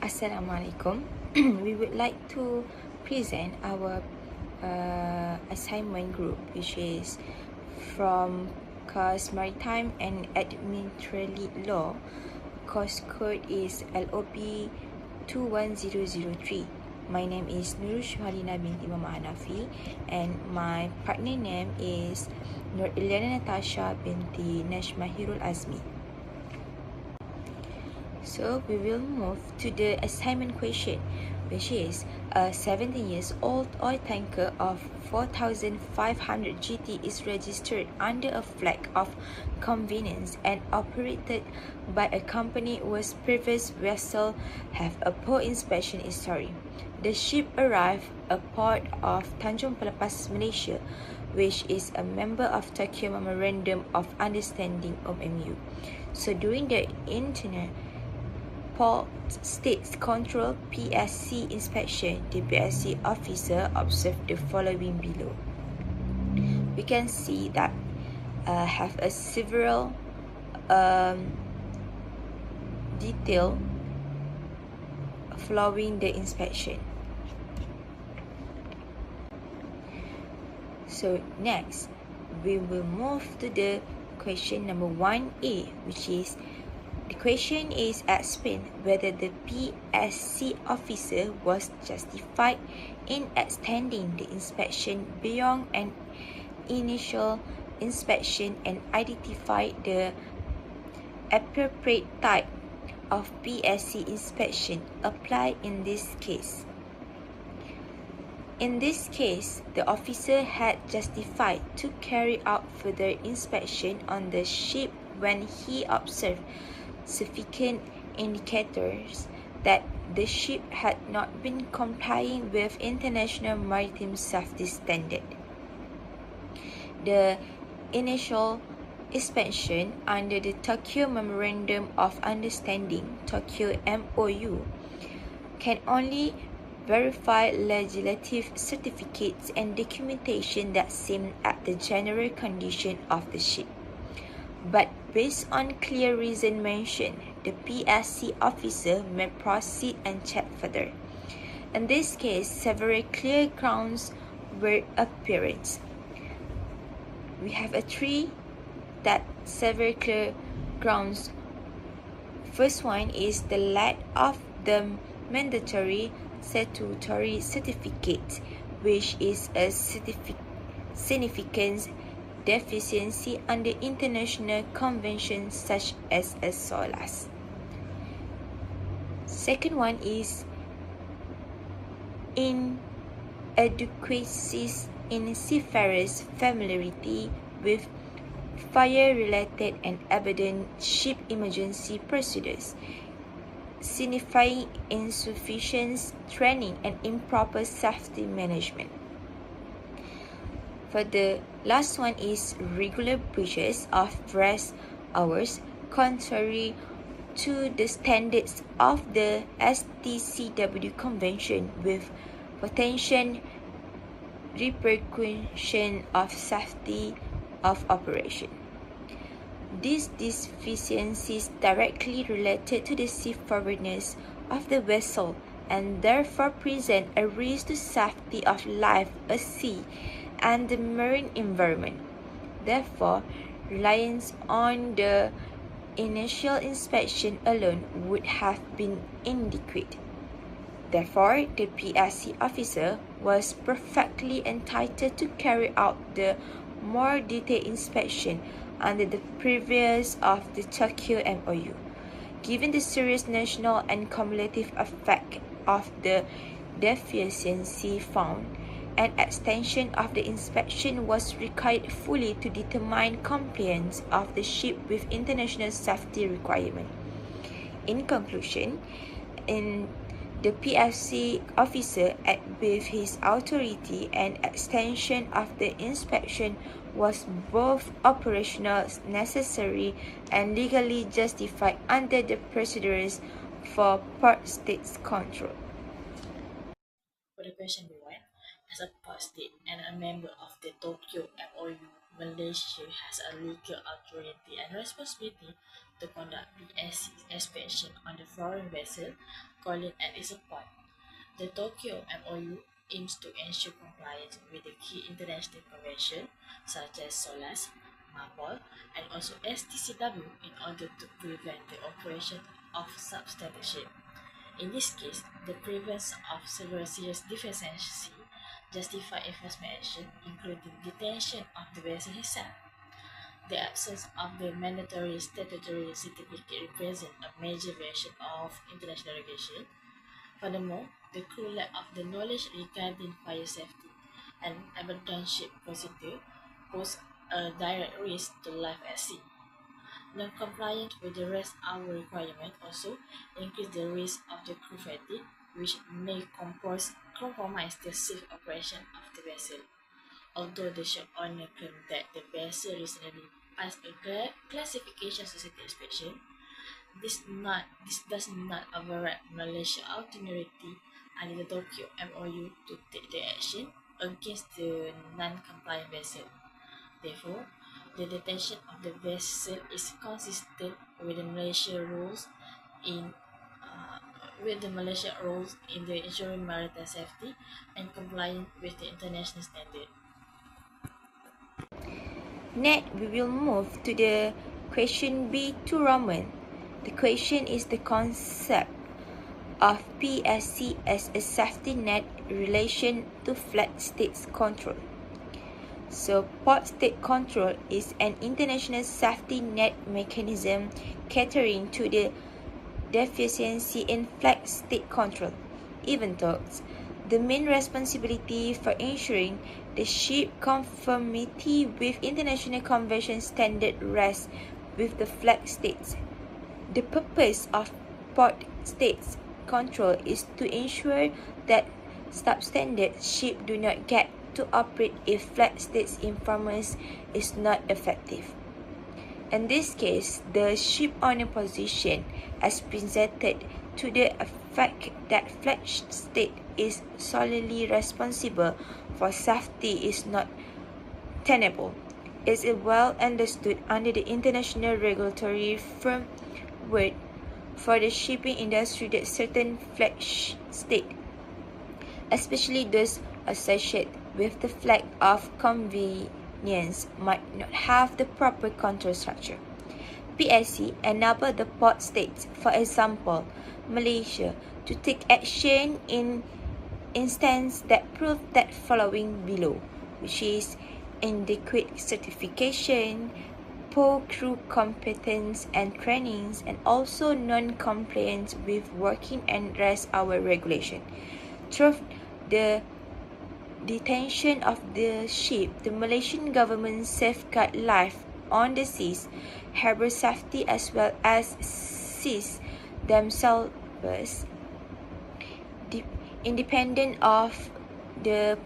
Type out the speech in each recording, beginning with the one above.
Assalamualaikum. We would like to present our assignment group, which is from course Maritime and Administrative Law. Course code is LOP 21003. My name is NURUL SHUHALINA binti HANAFI, and my partner name is ELYANNA NATASHA binti NASHMAHIRUL AZMI. So we will move to the assignment question, which is a 17 years old oil tanker of 4,500 GT is registered under a flag of convenience and operated by a company whose previous vessel have a poor inspection history. The ship arrived at port of Tanjung Pelepas, Malaysia, which is a member of Tokyo Memorandum of Understanding (MOU). So during the Port States Control PSC inspection, the PSC officer observed the following below. We can see that have a several detail following the inspection. So next, we will move to the question number 1A, which is the question is explain whether the PSC officer was justified in extending the inspection beyond an initial inspection and identify the appropriate type of PSC inspection applied in this case. In this case, the officer had justified to carry out further inspection on the ship when he observed sufficient indicators that the ship had not been complying with international maritime safety standard. The initial inspection under the Tokyo Memorandum of Understanding (Tokyo MOU) can only verify legislative certificates and documentation that seem at the general condition of the ship. But based on clear reason mentioned, the PSC officer may proceed and check further. In this case, several clear grounds were apparent. We have several clear grounds. First one is the lack of the mandatory statutory certificate, which is a significant deficiency under international conventions such as SOLAS. Second one is inadequacies in seafarers' familiarity with fire-related and abandoned ship emergency procedures, signifying insufficient training and improper safety management. For the last one is regular breaches of rest hours contrary to the standards of the STCW Convention with potential repercussion of safety of operation. These deficiencies directly related to the seaworthiness of the vessel and therefore present a risk to safety of life at sea and the marine environment. Therefore, reliance on the initial inspection alone would have been inadequate. Therefore, the PSC officer was perfectly entitled to carry out the more detailed inspection under the previous of the Tokyo MOU. Given the serious national and cumulative effect of the deficiency found, an extension of the inspection was required fully to determine compliance of the ship with international safety requirements. In conclusion, the PSC officer acted with his authority, and extension of the inspection was both operational, necessary, and legally justified under the procedures for port states control. For the question B1, as a port state and a member of the Tokyo MOU, Malaysia has a legal authority and responsibility to conduct BSC inspection on the foreign vessel calling at its port. The Tokyo MOU aims to ensure compliance with the key international conventions such as SOLAS, MAPOL, and also STCW in order to prevent the operation of substandard ships. In this case, the presence of several serious deficiencies justify enforcement action, including detention of the vessel itself. The absence of the mandatory statutory certificate represents a major violation of international regulation. Furthermore, the crew lack of the knowledge regarding fire safety and apprenticeship procedure pose a direct risk to life at sea. Non-compliance with the rest hour requirement also increase the risk of the crew fatigue, which may compromise the safe operation of the vessel. Although the ship owner claimed that the vessel recently passed a classification society inspection, this does not override Malaysia authority under the Tokyo MOU to take the action against the non-compliant vessel. Therefore, the detention of the vessel is consistent with the Malaysia rules in the ensuring maritime safety and compliance with the international standard. Next, we will move to the question B2 Roman. The question is the concept of PSC as a safety net in relation to flag states control. So, port state control is an international safety net mechanism catering to the deficiency in flag state control. Even though the main responsibility for ensuring the ship conformity with international convention standard rests with the flag states. The purpose of port states control is to ensure that substandard ships do not get to operate if flag states informers is not effective. In this case, the ship owner position as presented to the effect that flag state is solely responsible for safety is not tenable. It is well understood under the international regulatory framework for the shipping industry that certain flag states, especially those associated with the flag of convenience, might not have the proper control structure. PSC enable the port states, for example, Malaysia, to take action in instances that prove that following below, which is inadequate certification, poor crew competence and trainings, and also non-compliance with working and rest hour regulation. Through the detention of the ship, the Malaysian government safeguard life on the seas, harbour safety as well as seas themselves, independent of the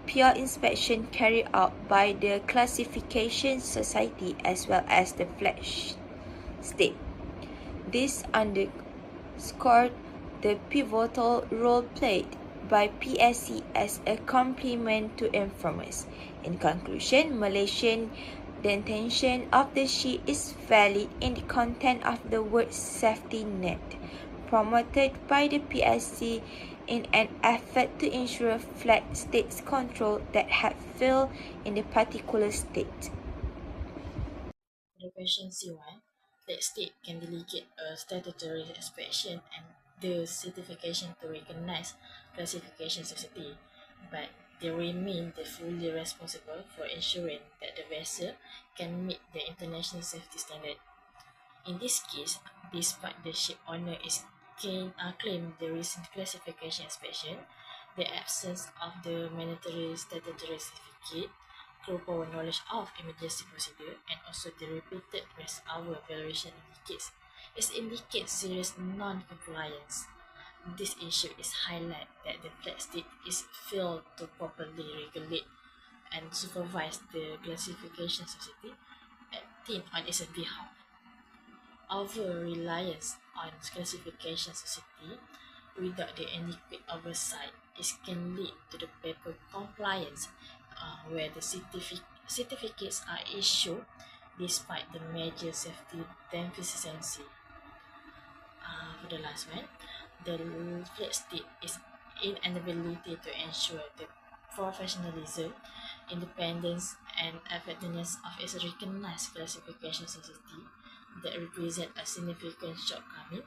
pure inspection carried out by the classification society as well as the flag state. This underscored the pivotal role played by PSC as a complement to informers. In conclusion, Malaysian detention of the ship is valid in the content of the word safety net, promoted by the PSC in an effort to ensure flag states control that had failed in the particular state. For the question C1, flag state can delegate a statutory inspection and the certification to recognize classification society, but they remain fully responsible for ensuring that the vessel can meet the international safety standard. In this case, despite the ship owner is claim the recent classification inspection, the absence of the mandatory statutory certificate, crew power knowledge of emergency procedure, and also the repeated rest hour evaluation indicates serious non-compliance. This issue is highlight that the flag state is failed to properly regulate and supervise the classification society acting on its behalf. Over-reliance on classification society without the adequate oversight can lead to the paper compliance, where the certificates are issued despite the major safety deficiency. For the last one, the flag state is inability to ensure the professionalism, independence, and effectiveness of its recognized classification society that represent a significant shortcoming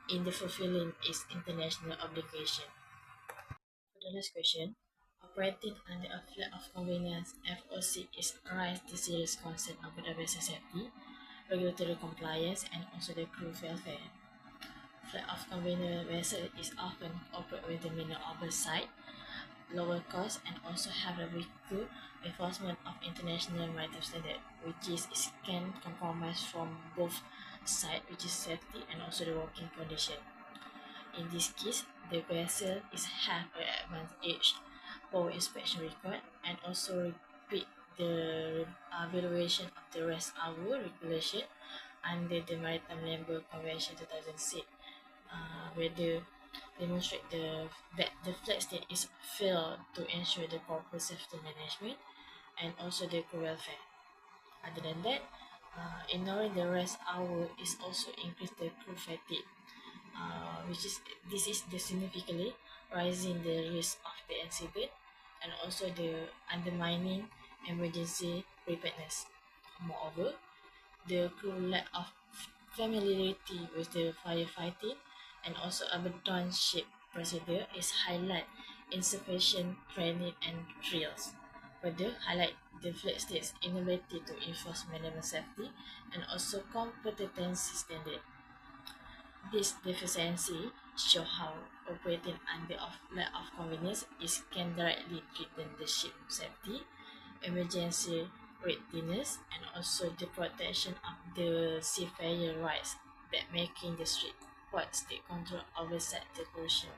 in the fulfilling its international obligation. For the last question, operating under a flag of convenience (FOC) is raised the serious concern about the vessel safety, regulatory compliance, and also the crew welfare. Flag of convenience vessel is often operated with the minimal oversight, lower cost, and also have a weaker enforcement of international maritime standard, which is can compromise from both sides, which is safety and also the working condition. In this case, the vessel is have an advanced power inspection record and also repeat the evaluation of the rest hour regulation under the Maritime Labor Convention 2006, where demonstrate that the flag state is failed to ensure the proper safety management and also the crew welfare. Other than that, ignoring the rest hour is also increase the crew fatigue, which is this is the significantly rising the risk of the incident and also the undermining emergency preparedness. Moreover, the crew lack of familiarity with the firefighting and also abandoned ship procedure is highlight insufficient training and drills. Further highlight the flag state's inability to enforce minimum safety and also competency standard. This deficiency show how operating under a flag of convenience is can directly threaten the ship safety, emergency readiness, and also the protection of the seafarer rights that making the strict port state control oversight the crucial.